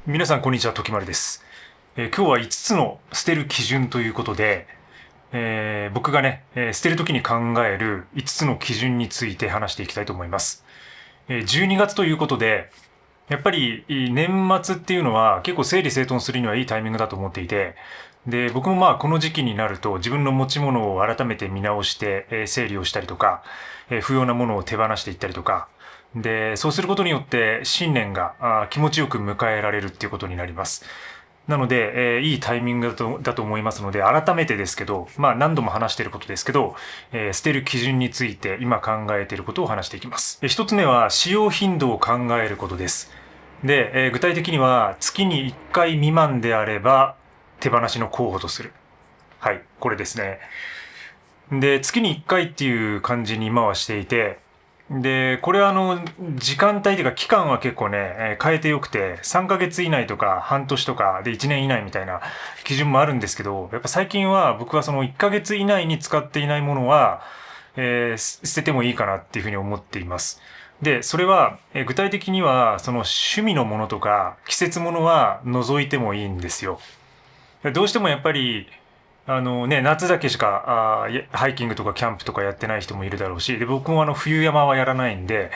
皆さんこんにちは、時丸です。今日は5つの捨てる基準ということで、僕がね、捨てるときに考える5つの基準について話していきたいと思います。12月ということで、やっぱり年末っていうのは結構整理整頓するにはいいタイミングだと思っていて、で、僕もこの時期になると自分の持ち物を改めて見直して、整理をしたりとか、不要なものを手放していったりとか、で、そうすることによって新年が気持ちよく迎えられるっていうことになります。なので、いいタイミングだと思いますので、改めてですけど、何度も話していることですけど、捨てる基準について今考えていることを話していきます。一つ目は使用頻度を考えることです。で、具体的には月に1回未満であれば手放しの候補とする。はい、これですね。で、月に1回っていう感じに今はしていて、で、これは時間帯というか期間は結構ね、変えてよくて、3ヶ月以内とか半年とかで1年以内みたいな基準もあるんですけど、やっぱ最近は僕はその1ヶ月以内に使っていないものは、捨ててもいいかなっていうふうに思っています。で、それは、具体的には、その趣味のものとか季節ものは除いてもいいんですよ。どうしてもやっぱり、夏だけしかハイキングとかキャンプとかやってない人もいるだろうし、で僕も冬山はやらないんで、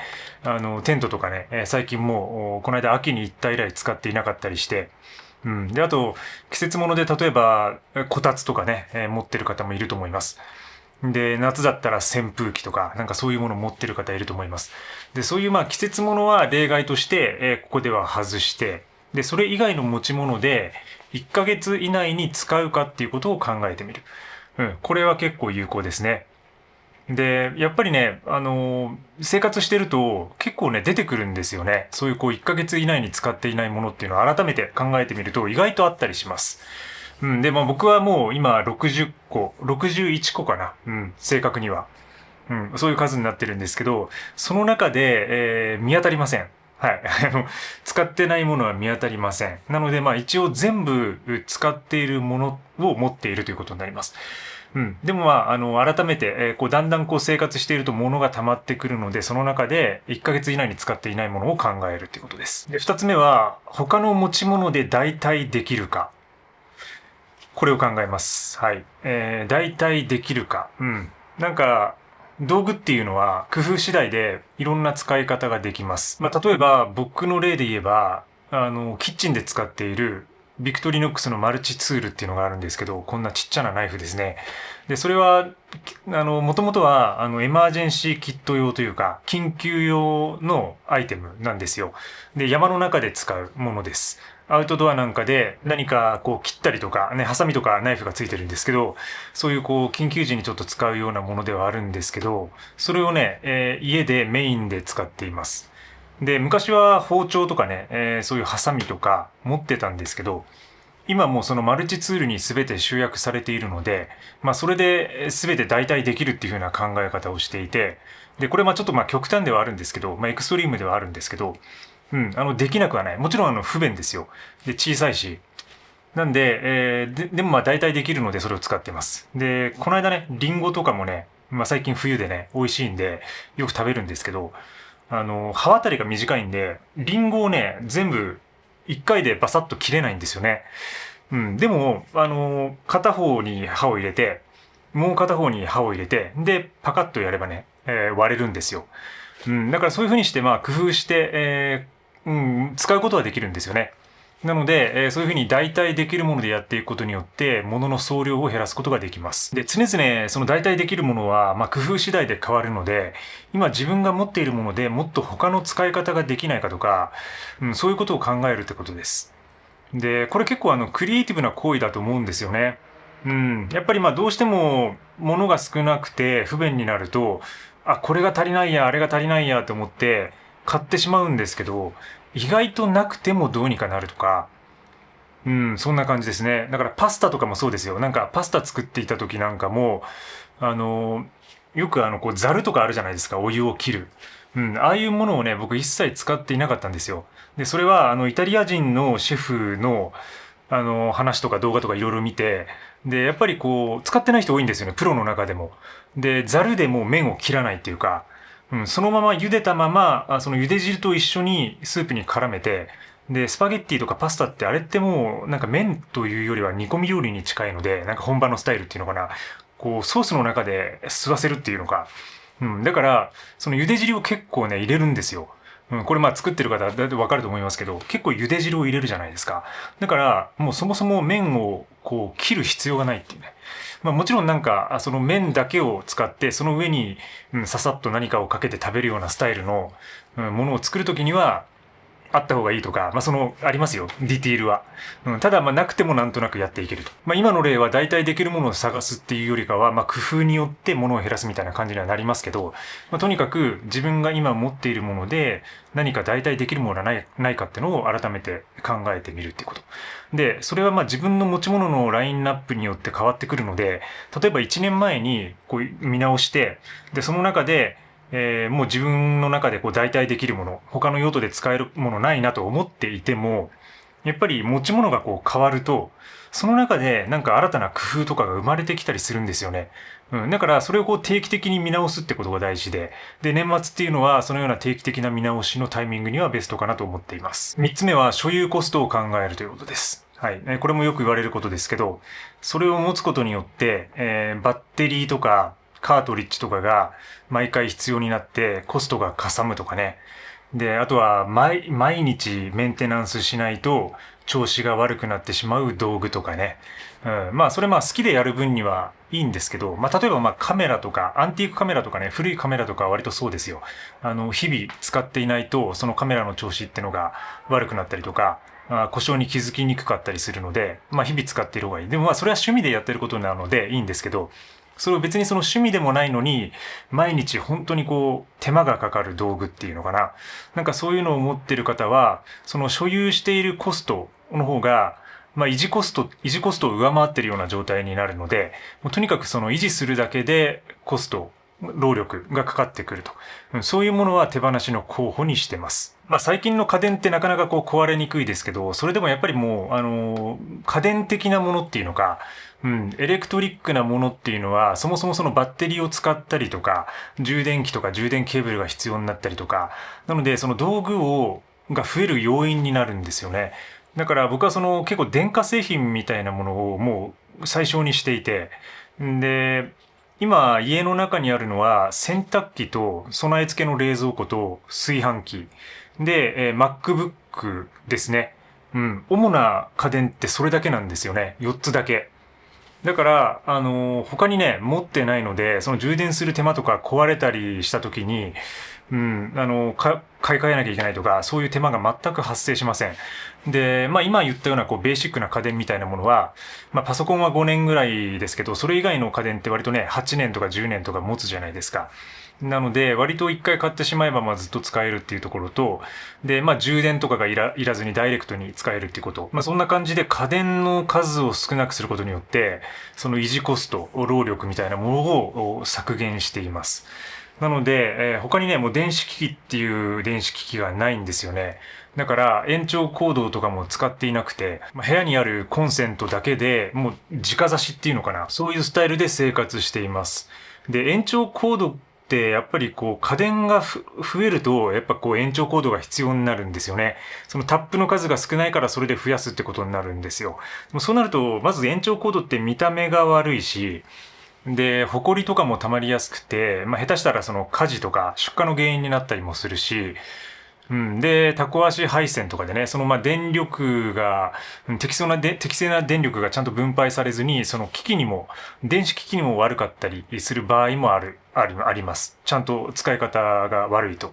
テントとかね、最近もうこの間秋に行った以来使っていなかったりして、うん、であと季節物で例えばこたつとかね、持ってる方もいると思います。で夏だったら扇風機とかなんかそういうものを持ってる方いると思います。でそういう季節物は例外として、ここでは外して、でそれ以外の持ち物で1ヶ月以内に使うかっていうことを考えてみる。うん、これは結構有効ですね。で、やっぱりね、生活してると結構ね、出てくるんですよね。そういう1ヶ月以内に使っていないものっていうのを改めて考えてみると意外とあったりします。うん、で、僕はもう今60個、61個かな。うん、正確には。うん、そういう数になってるんですけど、その中で、見当たりません。はい。使ってないものは見当たりません。なので、一応全部使っているものを持っているということになります。うん。でも改めて、だんだん生活していると物が溜まってくるので、その中で1ヶ月以内に使っていないものを考えるということです。で、2つ目は、他の持ち物で代替できるか。これを考えます。はい。代替できるか。うん。なんか、道具っていうのは工夫次第でいろんな使い方ができます。例えば僕の例で言えば、キッチンで使っているビクトリノックスのマルチツールっていうのがあるんですけど、こんなちっちゃなナイフですね。で、それは、もともとは、エマージェンシーキット用というか、緊急用のアイテムなんですよ。で、山の中で使うものです。アウトドアなんかで何か切ったりとかね、ハサミとかナイフがついてるんですけど、そういう緊急時にちょっと使うようなものではあるんですけど、それをね、家でメインで使っています。で、昔は包丁とかね、そういうハサミとか持ってたんですけど、今もうそのマルチツールに全て集約されているので、それで全て代替できるっていう風な考え方をしていて、で、これちょっと極端ではあるんですけど、エクストリームではあるんですけど、うん、できなくはない。もちろん不便ですよ。で、小さいし。なんで、でも代替できるのでそれを使ってます。で、この間ね、リンゴとかもね、最近冬でね、美味しいんで、よく食べるんですけど、刃渡りが短いんで、リンゴをね、全部一回でバサッと切れないんですよね。うん、でも、片方に刃を入れて、もう片方に刃を入れて、で、パカッとやればね、割れるんですよ。うん、だからそういうふうにして工夫して、使うことはできるんですよね。なので、そういうふうに代替できるものでやっていくことによって、物の総量を減らすことができます。で、常々、その代替できるものは、工夫次第で変わるので、今自分が持っているものでもっと他の使い方ができないかとか、そういうことを考えるってことです。で、これ結構クリエイティブな行為だと思うんですよね。うん。やっぱりどうしても物が少なくて不便になると、あ、これが足りないや、あれが足りないやと思って買ってしまうんですけど、意外となくてもどうにかなるとか、うん、そんな感じですね。だからパスタとかもそうですよ。なんかパスタ作っていた時なんかも、あの、よくザルとかあるじゃないですか。お湯を切る。うん、ああいうものをね、僕一切使っていなかったんですよ。で、それはイタリア人のシェフの話とか動画とかいろいろ見て、で、やっぱり使ってない人多いんですよね。プロの中でも。で、ザルでもう麺を切らないっていうか、うん、そのまま茹でたまま、その茹で汁と一緒にスープに絡めて、で、スパゲッティとかパスタってあれってもうなんか麺というよりは煮込み料理に近いので、なんか本場のスタイルっていうのかな。こうソースの中で吸わせるっていうのか。だから、その茹で汁を結構ね、入れるんですよ。これまあ作ってる方だってわかると思いますけど、結構茹で汁を入れるじゃないですか。だから、もうそもそも麺をこう切る必要がないっていうね。まあもちろんなんか、その麺だけを使って、その上に、ささっと何かをかけて食べるようなスタイルの、ものを作るときには、あった方がいいとか、ありますよ。ディティールは。ただ、なくてもなんとなくやっていけると。今の例は大体できるものを探すっていうよりかは、工夫によってものを減らすみたいな感じにはなりますけど、とにかく自分が今持っているもので、何か大体できるものがないかっていうのを改めて考えてみるっていうこと。で、それは自分の持ち物のラインナップによって変わってくるので、例えば1年前にこう見直して、で、その中で、もう自分の中でこう代替できるもの、他の用途で使えるものないなと思っていても、やっぱり持ち物がこう変わると、その中でなんか新たな工夫とかが生まれてきたりするんですよね。だからそれをこう定期的に見直すってことが大事で、で、年末っていうのはそのような定期的な見直しのタイミングにはベストかなと思っています。3つ目は所有コストを考えるということです。はい。これもよく言われることですけど、それを持つことによって、バッテリーとか、カートリッジとかが毎回必要になってコストがかさむとかね。で、あとは毎日メンテナンスしないと調子が悪くなってしまう道具とかね。それ好きでやる分にはいいんですけど、例えばカメラとか、アンティークカメラとかね、古いカメラとかは割とそうですよ。日々使っていないとそのカメラの調子ってのが悪くなったりとか、故障に気づきにくかったりするので、日々使っている方がいい。でもそれは趣味でやってることなのでいいんですけど、それを別にその趣味でもないのに、毎日本当にこう、手間がかかる道具っていうのかな。なんかそういうのを持ってる方は、その所有しているコストの方が、維持コストを上回ってるような状態になるので、もうとにかくその維持するだけでコスト、労力がかかってくると。そういうものは手放しの候補にしてます。最近の家電ってなかなかこう壊れにくいですけど、それでもやっぱりもう、家電的なものっていうのか、エレクトリックなものっていうのは、そもそもそのバッテリーを使ったりとか、充電器とか充電ケーブルが必要になったりとか、なのでその道具が増える要因になるんですよね。だから僕はその結構電化製品みたいなものをもう最小にしていて、で、今家の中にあるのは洗濯機と備え付けの冷蔵庫と炊飯器で、MacBook ですね。主な家電ってそれだけなんですよね。4つだけ。だから、他にね、持ってないので、その充電する手間とか壊れたりした時に、買い替えなきゃいけないとか、そういう手間が全く発生しません。で、今言ったようなこうベーシックな家電みたいなものは、パソコンは5年ぐらいですけど、それ以外の家電って割とね、8年とか10年とか持つじゃないですか。なので、割と一回買ってしまえばずっと使えるっていうところと、で、充電とかがいらずにダイレクトに使えるっていうこと。そんな感じで家電の数を少なくすることによって、その維持コスト、労力みたいなものを削減しています。なので、他にね、もう電子機器っていう電子機器がないんですよね。だから延長コードとかも使っていなくて、部屋にあるコンセントだけでもう直差しっていうのかな。そういうスタイルで生活しています。で、延長コードってやっぱりこう家電が増えるとやっぱこう延長コードが必要になるんですよね。そのタップの数が少ないからそれで増やすってことになるんですよ。そうなるとまず延長コードって見た目が悪いし、で、埃とかも溜まりやすくて、下手したらその火事とか出火の原因になったりもするし、で、タコ足配線とかでね、その電力が、適正な電力がちゃんと分配されずに、その電子機器にも悪かったりする場合もあります。ちゃんと使い方が悪いと。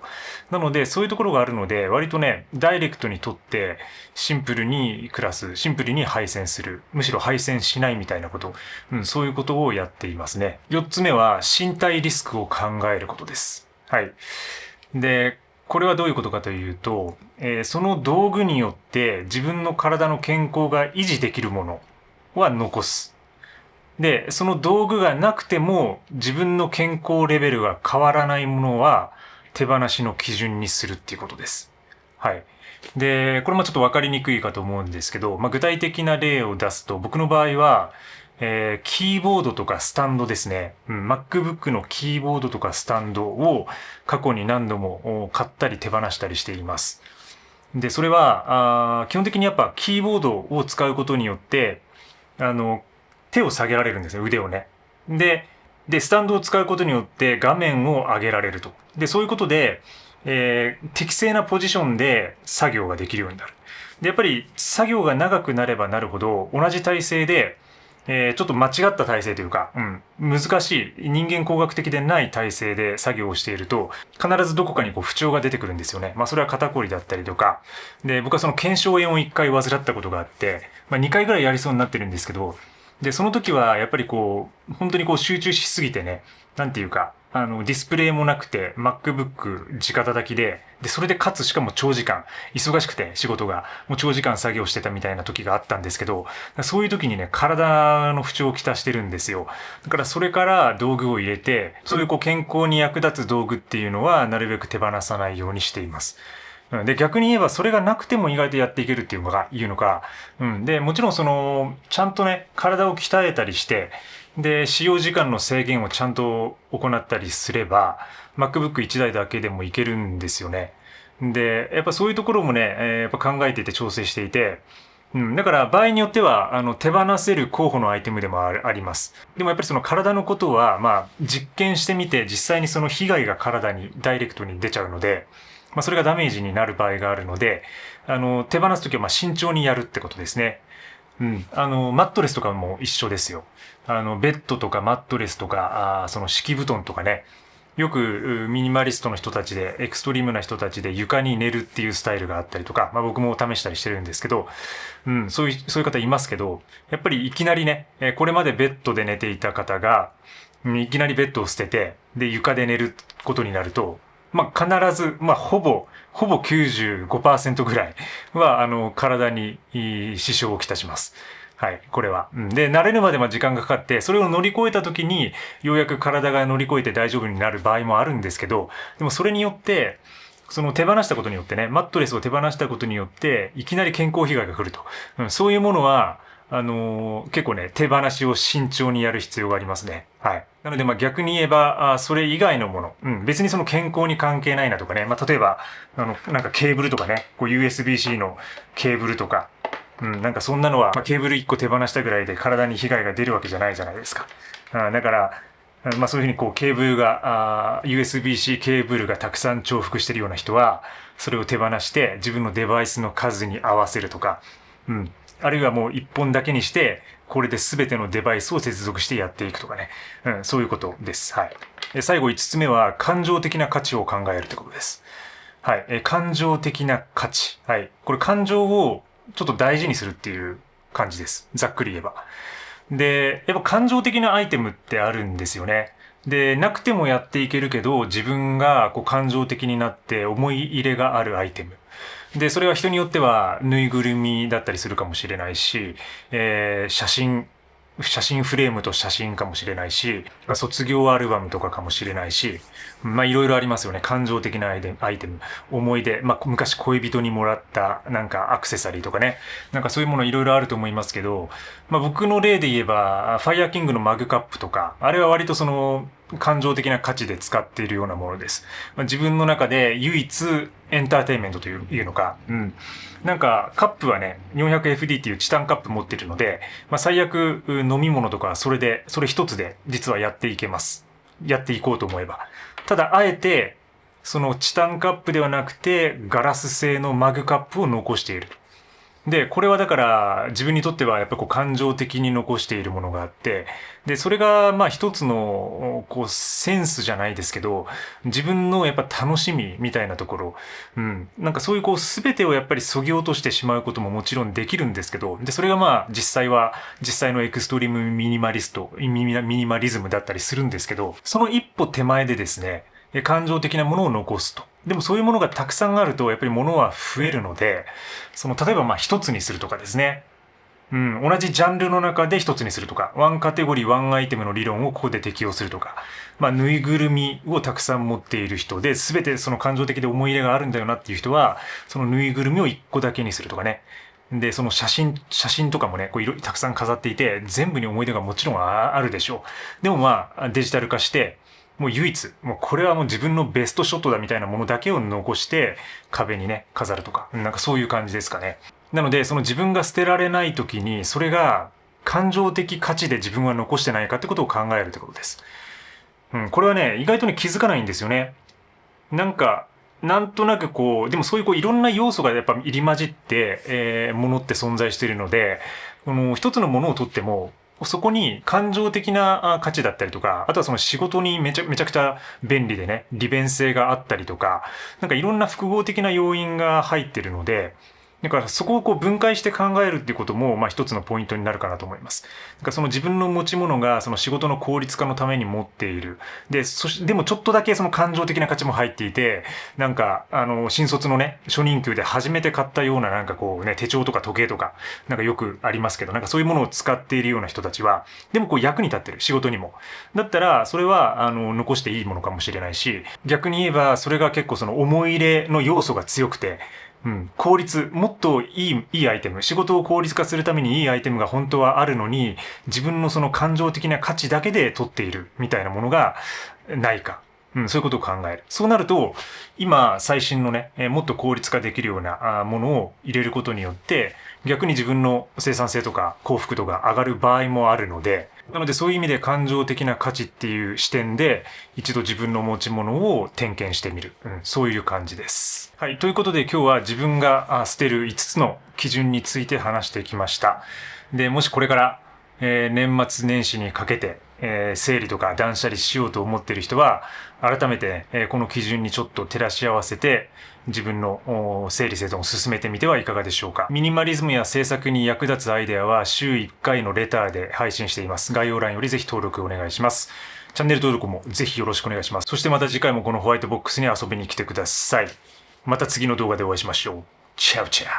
なので、そういうところがあるので、割とね、ダイレクトにとって、シンプルにシンプルに配線する。むしろ配線しないみたいなこと。そういうことをやっていますね。4つ目は、身体リスクを考えることです。はい。で、これはどういうことかというと、その道具によって自分の体の健康が維持できるものは残す。で、その道具がなくても自分の健康レベルが変わらないものは手放しの基準にするっていうことです。はい。で、これもちょっとわかりにくいかと思うんですけど、具体的な例を出すと、僕の場合は、キーボードとかスタンドですね。MacBook のキーボードとかスタンドを過去に何度も買ったり手放したりしています。で、それは、基本的にやっぱキーボードを使うことによって、手を下げられるんですよ、腕をね。で、スタンドを使うことによって画面を上げられると。で、そういうことで、適正なポジションで作業ができるようになる。で、やっぱり作業が長くなればなるほど、同じ体勢で、ちょっと間違った体勢というか、難しい、人間工学的でない体勢で作業をしていると、必ずどこかにこう不調が出てくるんですよね。まあそれは肩こりだったりとか。で、僕はその腱鞘炎を1回患ったことがあって、まあ2回ぐらいやりそうになってるんですけど、で、その時はやっぱりこう、本当にこう集中しすぎてね、なんていうか、ディスプレイもなくて、MacBook 直叩きで、それでかつしかも長時間、忙しくて仕事が、もう長時間作業してたみたいな時があったんですけど、そういう時にね、体の不調をきたしてるんですよ。だからそれから道具を入れて、そういうこう健康に役立つ道具っていうのは、なるべく手放さないようにしています。で、逆に言えばそれがなくても意外とやっていけるっていうのが、で、もちろんその、ちゃんとね、体を鍛えたりして、で、使用時間の制限をちゃんと行ったりすれば、MacBook 1台だけでもいけるんですよね。で、やっぱそういうところもね、やっぱ考えていて調整していて、だから場合によっては、手放せる候補のアイテムでもあります。でもやっぱりその体のことは、まあ、実験してみて、実際にその被害が体にダイレクトに出ちゃうので、まあ、それがダメージになる場合があるので、手放すときはまあ慎重にやるってことですね。マットレスとかも一緒ですよ。ベッドとかマットレスとか、その敷布団とかね。よくミニマリストの人たちで、エクストリームな人たちで床に寝るっていうスタイルがあったりとか、まあ僕も試したりしてるんですけど、そういう方いますけど、やっぱりいきなりね、これまでベッドで寝ていた方が、いきなりベッドを捨てて、で、床で寝ることになると、まあ必ず、まあほぼ95%ぐらいは、体に支障をきたします。はい、これは。で、慣れるまで時間がかかって、それを乗り越えた時に、ようやく体が乗り越えて大丈夫になる場合もあるんですけど、でもそれによって、その手放したことによってね、マットレスを手放したことによって、いきなり健康被害が来ると。そういうものは、結構ね、手放しを慎重にやる必要がありますね。はい。なので、まあ逆に言えば、それ以外のもの、別にその健康に関係ないなとかね、まあ例えば、なんかケーブルとかね、こう USB-C のケーブルとか、なんかそんなのは、まあ、ケーブル1個手放したぐらいで体に被害が出るわけじゃないじゃないですか。だから、まあそういうふうにこうケーブルが、USB-C ケーブルがたくさん重複してるような人は、それを手放して自分のデバイスの数に合わせるとか、あるいはもう1本だけにして、これで全てのデバイスを接続してやっていくとかね。そういうことです。はい。で最後5つ目は、感情的な価値を考えるということです。はい。感情的な価値。はい。これ感情をちょっと大事にするっていう感じです。ざっくり言えば。で、やっぱ感情的なアイテムってあるんですよね。で、なくてもやっていけるけど、自分がこう感情的になって思い入れがあるアイテム。で、それは人によってはぬいぐるみだったりするかもしれないし、写真フレームと写真かもしれないし、卒業アルバムとかかもしれないし、まあいろいろありますよね。感情的なアイテム、思い出、まあ昔恋人にもらったなんかアクセサリーとかね。なんかそういうものいろいろあると思いますけど、まあ僕の例で言えば、ファイヤーキングのマグカップとか、あれは割とその感情的な価値で使っているようなものです。まあ、自分の中で唯一エンターテインメントというのか、なんかカップはね、400FD っていうチタンカップ持ってるので、まあ最悪飲み物とかそれ一つで実はやっていけます。やっていこうと思えば。ただ、あえて、そのチタンカップではなくて、ガラス製のマグカップを残している。で、これはだから自分にとってはやっぱりこう感情的に残しているものがあって、で、それがまあ一つのこうセンスじゃないですけど、自分のやっぱ楽しみみたいなところ、なんかそういうこう全てをやっぱり削ぎ落としてしまうことももちろんできるんですけど、で、それがまあ実際のエクストリームミニマリズムだったりするんですけど、その一歩手前でですね、感情的なものを残すと。でもそういうものがたくさんあると、やっぱり物は増えるので、例えばまあ一つにするとかですね。同じジャンルの中で一つにするとか、ワンカテゴリー、ワンアイテムの理論をここで適用するとか、まあ、ぬいぐるみをたくさん持っている人で、すべてその感情的で思い入れがあるんだよなっていう人は、そのぬいぐるみを一個だけにするとかね。で、その写真とかもね、こうたくさん飾っていて、全部に思い出がもちろんあるでしょう。でもまあ、デジタル化して、もう唯一、もうこれはもう自分のベストショットだみたいなものだけを残して壁にね、飾るとか、なんかそういう感じですかね。なので、その自分が捨てられない時に、それが感情的価値で自分は残してないかってことを考えるってことです。これはね、意外とね、気づかないんですよね。なんか、なんとなくこう、でもそういうこういろんな要素がやっぱ入り混じって、ものって存在しているので、この一つのものをとっても、そこに感情的な価値だったりとか、あとはその仕事にめちゃくちゃ便利でね、利便性があったりとか、なんかいろんな複合的な要因が入ってるので、だからそこをこう分解して考えるっていうことも、まあ一つのポイントになるかなと思います。だからその自分の持ち物がその仕事の効率化のために持っている。で、でもちょっとだけその感情的な価値も入っていて、なんか、新卒のね、初任給で初めて買ったようななんかこうね、手帳とか時計とか、なんかよくありますけど、なんかそういうものを使っているような人たちは、でもこう役に立ってる、仕事にも。だったら、それは、残していいものかもしれないし、逆に言えば、それが結構その思い入れの要素が強くて、効率、もっといいアイテム、仕事を効率化するためにいいアイテムが本当はあるのに、自分のその感情的な価値だけで取っているみたいなものがないか。そういうことを考える。そうなると、今、最新のね、もっと効率化できるようなものを入れることによって、逆に自分の生産性とか幸福度が上がる場合もあるので、なのでそういう意味で感情的な価値っていう視点で、一度自分の持ち物を点検してみる。そういう感じです。はい。ということで今日は自分が捨てる5つの基準について話してきました。で、もしこれから、年末年始にかけて、整理とか断捨離しようと思っている人は、改めて、この基準にちょっと照らし合わせて、自分の整理整頓を進めてみてはいかがでしょうか。ミニマリズムや制作に役立つアイデアは週1回のレターで配信しています。概要欄よりぜひ登録お願いします。チャンネル登録もぜひよろしくお願いします。そしてまた次回もこのホワイトボックスに遊びに来てください。また次の動画でお会いしましょう。チャオチャオ。